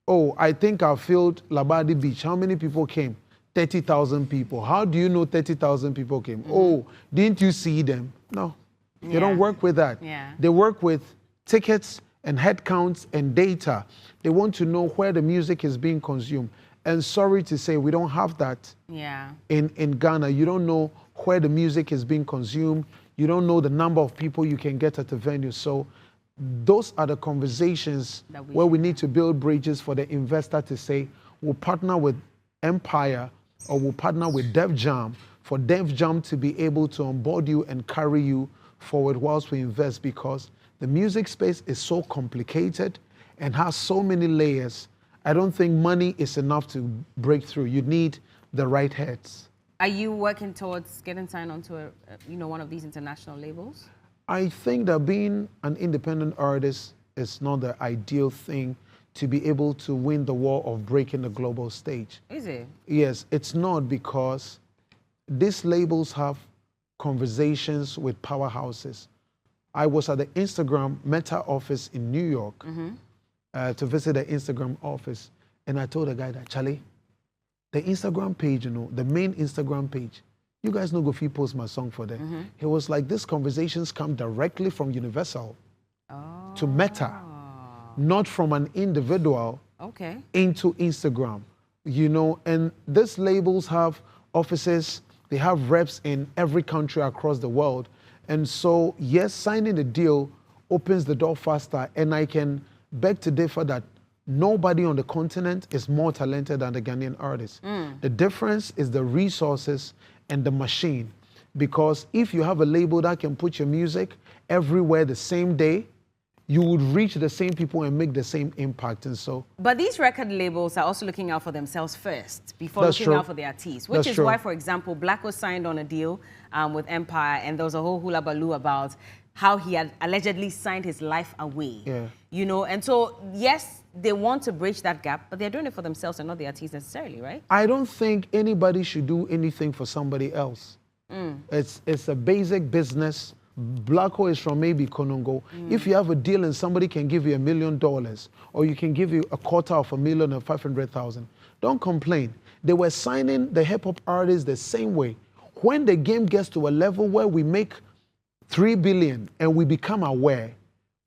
oh, I think I filled Labadi Beach. How many people came? 30,000 people. How do you know 30,000 people came? Oh, didn't you see them? No, they don't work with that. They work with tickets and headcounts and data. They want to know where the music is being consumed. And sorry to say, we don't have that in Ghana. You don't know where the music is being consumed. You don't know the number of people you can get at the venue. So those are the conversations where we need to build bridges for the investor to say, we'll partner with Empire or we'll partner with Def Jam, for Def Jam to be able to onboard you and carry you forward whilst we invest, because the music space is so complicated and has so many layers. I don't think money is enough to break through. You need the right heads. Are you working towards getting signed onto one of these international labels? I think that being an independent artist is not the ideal thing to be able to win the war of breaking the global stage. Is it? Yes, it's not, because these labels have conversations with powerhouses. I was at the Instagram Meta office in New York to visit the Instagram office. And I told the guy that, Charlie, the Instagram page, the main Instagram page, you guys know go fit post my song for them. He was like, these conversations come directly from Universal to Meta, not from an individual into Instagram. And these labels have offices, they have reps in every country across the world. And so, yes, signing the deal opens the door faster, and I can beg to differ that nobody on the continent is more talented than the Ghanaian artist. The difference is the resources and the machine. Because if you have a label that can put your music everywhere the same day, you would reach the same people and make the same impact. And so, but these record labels are also looking out for themselves first before That's looking true. out for the artists, which That's is true. why, for example, Black was signed on a deal with Empire, and there was a whole hula baloo about how he had allegedly signed his life away. Yeah. You know, and so, yes, they want to bridge that gap, but they're doing it for themselves and not the artists necessarily, right? I don't think anybody should do anything for somebody else. It's a basic business. Blacko is from maybe Konongo. If you have a deal and somebody can give you $1 million, or you can give you $250,000 or $500,000, don't complain. They were signing the hip hop artists the same way. When the game gets to a level where we make $3 billion and we become aware,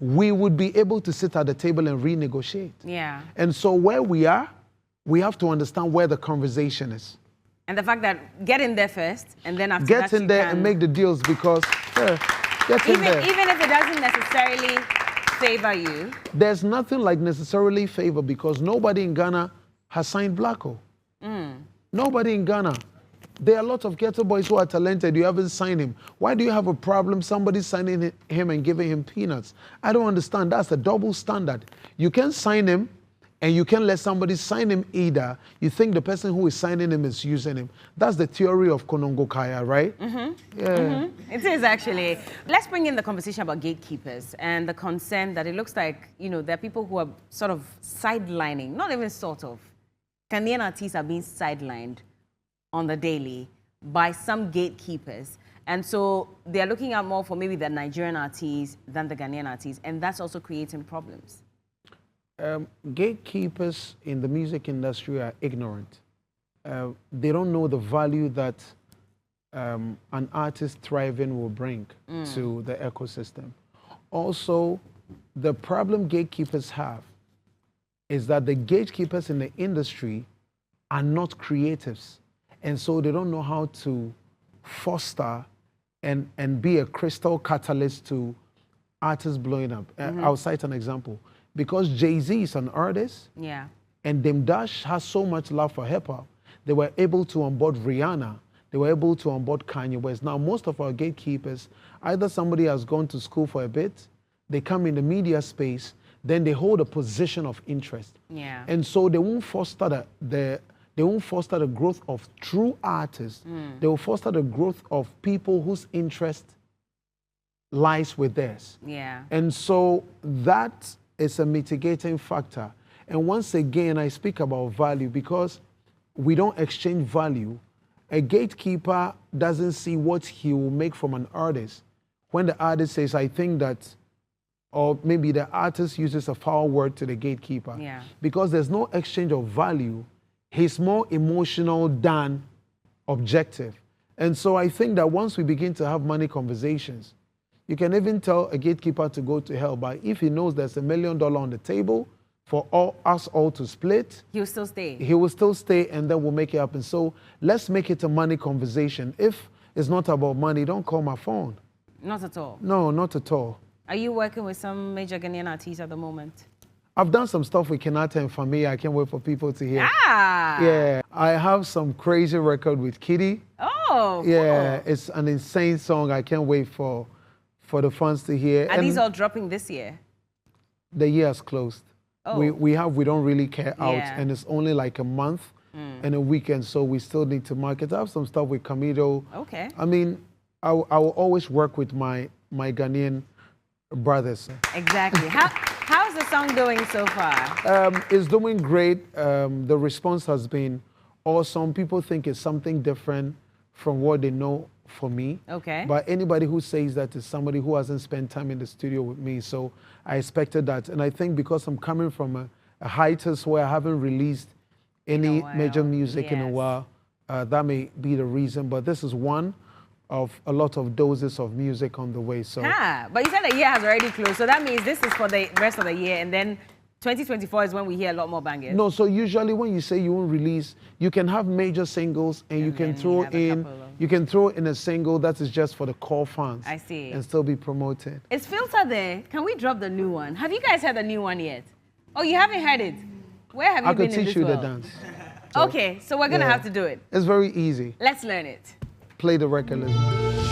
we would be able to sit at the table and renegotiate. Yeah. And so where we are, we have to understand where the conversation is. And the fact that get in there first, and then after Get that in you there can, and make the deals because, get in there. even if it doesn't necessarily favor you. There's nothing like necessarily favor because nobody in Ghana has signed Blacko. Nobody in Ghana. There are lots of ghetto boys who are talented. You haven't signed him. Why do you have a problem somebody signing him and giving him peanuts? I don't understand. That's a double standard. You can sign him and you can let somebody sign him either. You think the person who is signing him is using him. That's the theory of Konongo Kaya, right? Yeah. It is actually. Let's bring in the conversation about gatekeepers and the concern that it looks like, you know, there are people who are sort of sidelining, not even sort of. Ghanaian artists are being sidelined on the daily by some gatekeepers. And so they're looking out more for maybe the Nigerian artists than the Ghanaian artists, and that's also creating problems. Gatekeepers in the music industry are ignorant. They don't know the value that an artist thriving will bring to the ecosystem. Also, the problem gatekeepers have is that the gatekeepers in the industry are not creatives. And so they don't know how to foster and be a crystal catalyst to artists blowing up. I'll cite an example. Because Jay-Z is an artist, Yeah. and Dem Dash has so much love for hip-hop, they were able to onboard Rihanna. They were able to onboard Kanye West. Now, most of our gatekeepers, either somebody has gone to school for a bit, they come in the media space, then they hold a position of interest. Yeah. And so they won't foster they won't foster the growth of true artists. They will foster the growth of people whose interest lies with theirs. Yeah. And so that is a mitigating factor. And once again, I speak about value because we don't exchange value. A gatekeeper doesn't see what he will make from an artist. When the artist says, I think that, or maybe the artist uses a foul word to the gatekeeper. Yeah. Because there's no exchange of value, he's more emotional than objective. And so I think that once we begin to have money conversations, you can even tell a gatekeeper to go to hell, but if he knows there's $1 million on the table for us all to split, He'll still stay. he will still stay and then we'll make it happen. So let's make it a money conversation. If it's not about money, don't call my phone. Not at all. No, not at all. Are you working with some major Ghanaian artists at the moment? I've done some stuff with Kenata and Famia. I can't wait for people to hear. Ah! Yeah, I have some crazy record with Kitty. Oh, Yeah, cool. it's an insane song. I can't wait for the fans to hear. Are these all dropping this year? The year is closed. Oh. We don't really care out, Yeah. and it's only like a month and a weekend, so we still need to market. I have some stuff with Camido. Okay. I mean, I will always work with my Ghanaian brothers. Exactly. How's the song doing so far? It's doing great. The response has been awesome. People think it's something different from what they know for me. Okay. But anybody who says that is somebody who hasn't spent time in the studio with me. So I expected that. And I think because I'm coming from a hiatus where I haven't released any while. major music in a Yes. while, that may be the reason. But this is one of a lot of doses of music on the way. So But you said the year has already closed, so that means this is for the rest of the year, and then 2024 is when we hear a lot more bangers. no, so usually when you say you won't release, you can have major singles and you can then you throw have a in couple of- you can throw in a single that is just for the core fans. I see. And still be promoted. Is Filter there? Can we drop the new one? Have you guys heard the new one yet? Oh, you haven't heard it? Where have you I been could in teach this you the world? dance. Okay, so we're gonna Yeah. have to do it. It's very easy. Let's learn it. Play the record. Listen.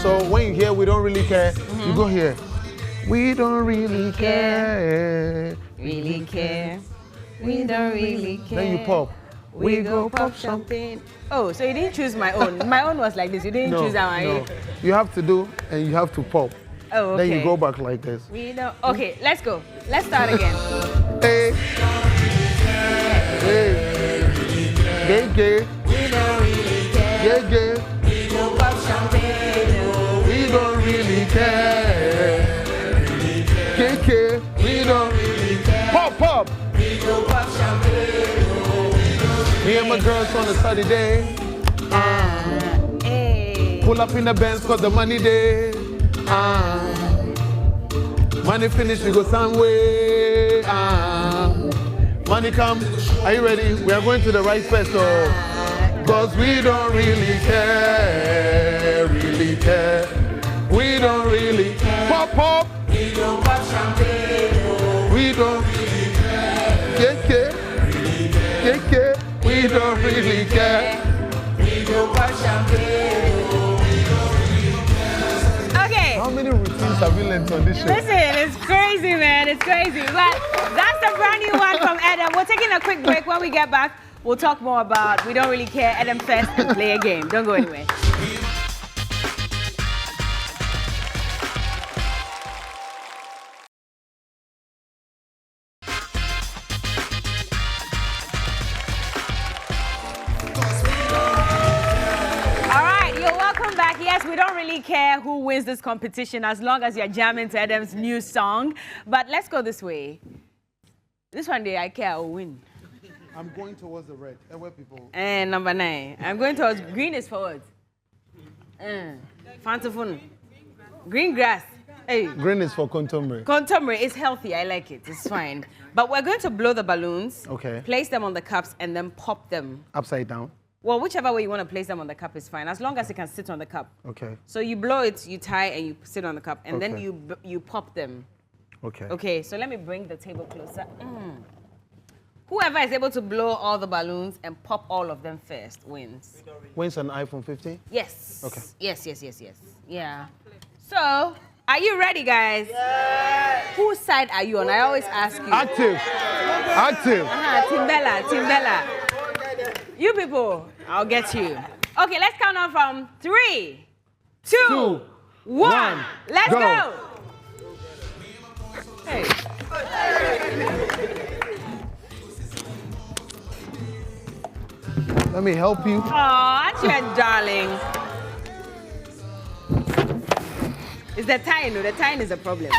So when you hear we don't really care, you go here. We don't really care. Really care. We don't really care. Then you pop. We go pop champagne. Oh, so you didn't choose my own. My own was like this. You didn't choose that one. No. You have to do and you have to pop. Oh, okay. Then you go back like this. We don't. Okay, let's go. Let's start again. Hey. Hey. Gay, gay. We don't really care. Gay, gay. We go pop champagne. Oh, We don't really care. Gay, gay. We don't really care. Pop, pop. we go pop champagne. Me and my girls on a Saturday. Hey. Pull up in the Benz cause the money day. Money finish, we go somewhere. Money come. Are you ready? We are going to the right place, so. Cause we don't really care, really care. We don't really pop, pop. We go pop champagne. We don't really care. We don't really care. We go pop champagne. Okay. How many routines have you learned on this show? Listen, it's crazy, man. It's crazy. But that's the brand new one from Edem. We're taking a quick break. When we get back, we'll talk more about We Don't Really Care, Edem Fest, and play a game. Don't go anywhere. All right, you're welcome back. Yes, we don't really care who wins this competition as long as you're jamming to Edem's new song. But let's go this way. This one day, I care, I'll win. I'm going towards the red. Where people? And number 9. I'm going towards green is forward. Fantafun. Green grass. Hey. Green is for contemporary. Contemporary is healthy. I like it. It's fine. But we're going to blow the balloons. Okay. Place them on the cups and then pop them. Upside down. Well, whichever way you want to place them on the cup is fine, as long as it can sit on the cup. Okay. So you blow it, you tie, and you sit on the cup, and then Okay. you pop them. Okay. Okay, so let me bring the table closer. Whoever is able to blow all the balloons and pop all of them first wins. When's an iPhone 15? Yes. Okay. Yes. Yeah. So, are you ready, guys? Yes. Whose side are you on? I always ask you. Active. Active. Timbella. You people, I'll get you. Okay, let's count on from 3, 2, 1. Let's go. Hey. Let me help you. Aw, aren't you a darling? It's the tying, no, the tying is a problem.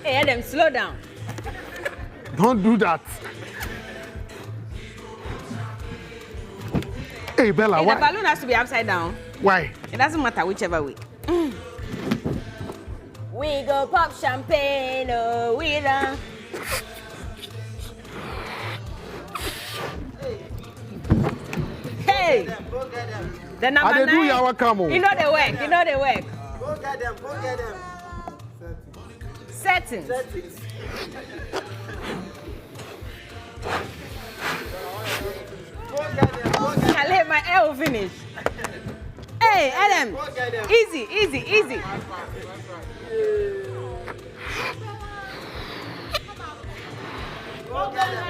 Hey, Edem, slow down. Don't do that. Hey, Bella, Hey, why? the balloon has to be upside down. Why? It doesn't matter whichever way. We go pop champagne, oh, we done. Hey! The number 9. I do yawa come. You know the work. Go get them. Settings. I let my air finish. Hey, Edem. Easy. Go get them.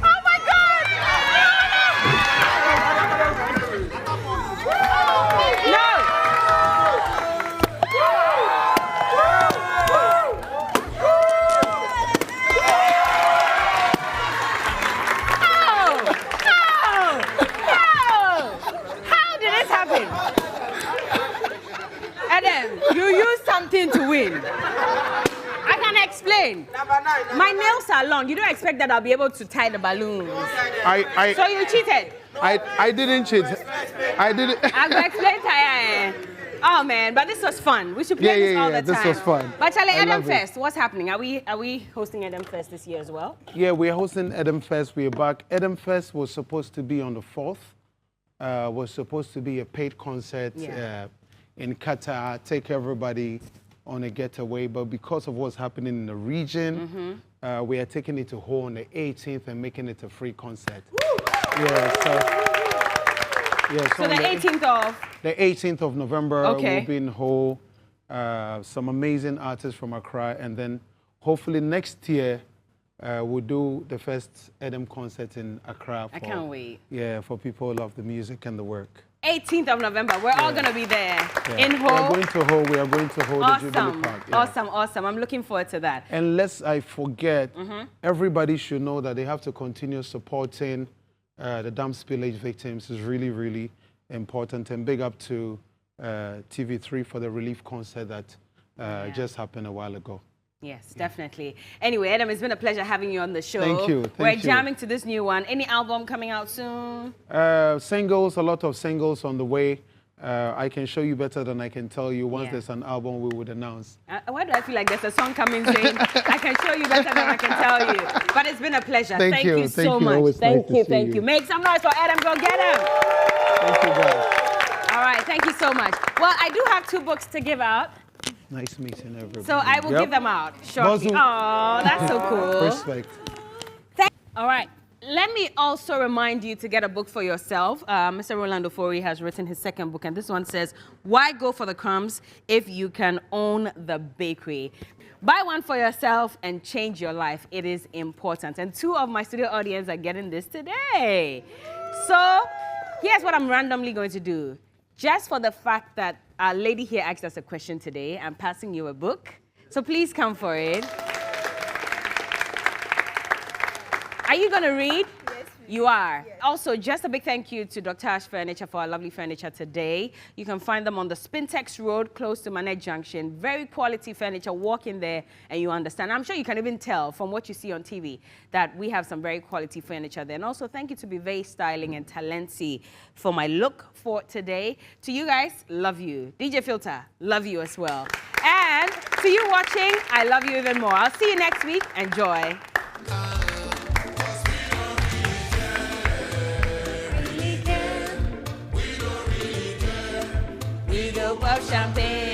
Oh my God! No! How did this happen? Edem, you used something to win. I can explain. My nails are long. You don't expect that I'll be able to tie the balloons. So you cheated. I didn't cheat. I didn't. I'm going to explain, Taya. Oh man, but this was fun. We should play this all the time. This was fun. But Charlie, I Edem love it. Fest, what's happening? Are we hosting Edem Fest this year as well? Yeah, we're hosting Edem Fest. We're back. Edem Fest was supposed to be on the 4th. Was supposed to be a paid concert. Yeah. in Qatar, take everybody on a getaway. But because of what's happening in the region, we are taking it to Ho on the 18th and making it a free concert. So the 18th of? The 18th of November, Okay. we'll be in Ho. Some amazing artists from Accra. And then hopefully next year, we'll do the first Edem concert in Accra. I can't wait. Yeah, for people who love the music and the work. 18th of November. We're all going to be there in Ho. We are going to Ho. We are going to Ho, the Jubilee Park. Yeah. Awesome. I'm looking forward to that. And lest I forget, everybody should know that they have to continue supporting the dam spillage victims. Is really, really important. And big up to TV3 for the relief concert that just happened a while ago. Yes, definitely. Anyway, Edem, it's been a pleasure having you on the show. Thank you. We're jamming to this new one. Any album coming out soon? Singles, a lot of singles on the way. I can show you better than I can tell you. Once there's an album, we would announce. Why do I feel like there's a song coming saying, I can show you better than I can tell you? But it's been a pleasure. Thank you so much. Always Thank nice to see you. Make some noise for Edem Goget'em. Thank you, guys. All right, thank you so much. Well, I do have 2 books to give out. Nice meeting everybody. So I will give them out shortly. Oh, that's so cool. Respect. All right. Let me also remind you to get a book for yourself. Mr. Rolando Fori has written his 2nd book, and this one says, Why Go for the Crumbs If You Can Own the Bakery? Buy one for yourself and change your life. It is important. And 2 of my studio audience are getting this today. So here's what I'm randomly going to do. Just for the fact that our lady here asked us a question today, I'm passing you a book. So please come for it. Are you going to read? Yes, you are. Yes. Also, just a big thank you to Dr. Ash Furniture for our lovely furniture today. You can find them on the Spintex Road, close to Manette Junction. Very quality furniture. Walk in there and you understand. I'm sure you can even tell from what you see on TV that we have some very quality furniture there. And also, thank you to Bivet Styling and Talensi for my look for today. To you guys, love you. DJ Filter, love you as well. And to you watching, I love you even more. I'll see you next week. Enjoy. We go pop champagne.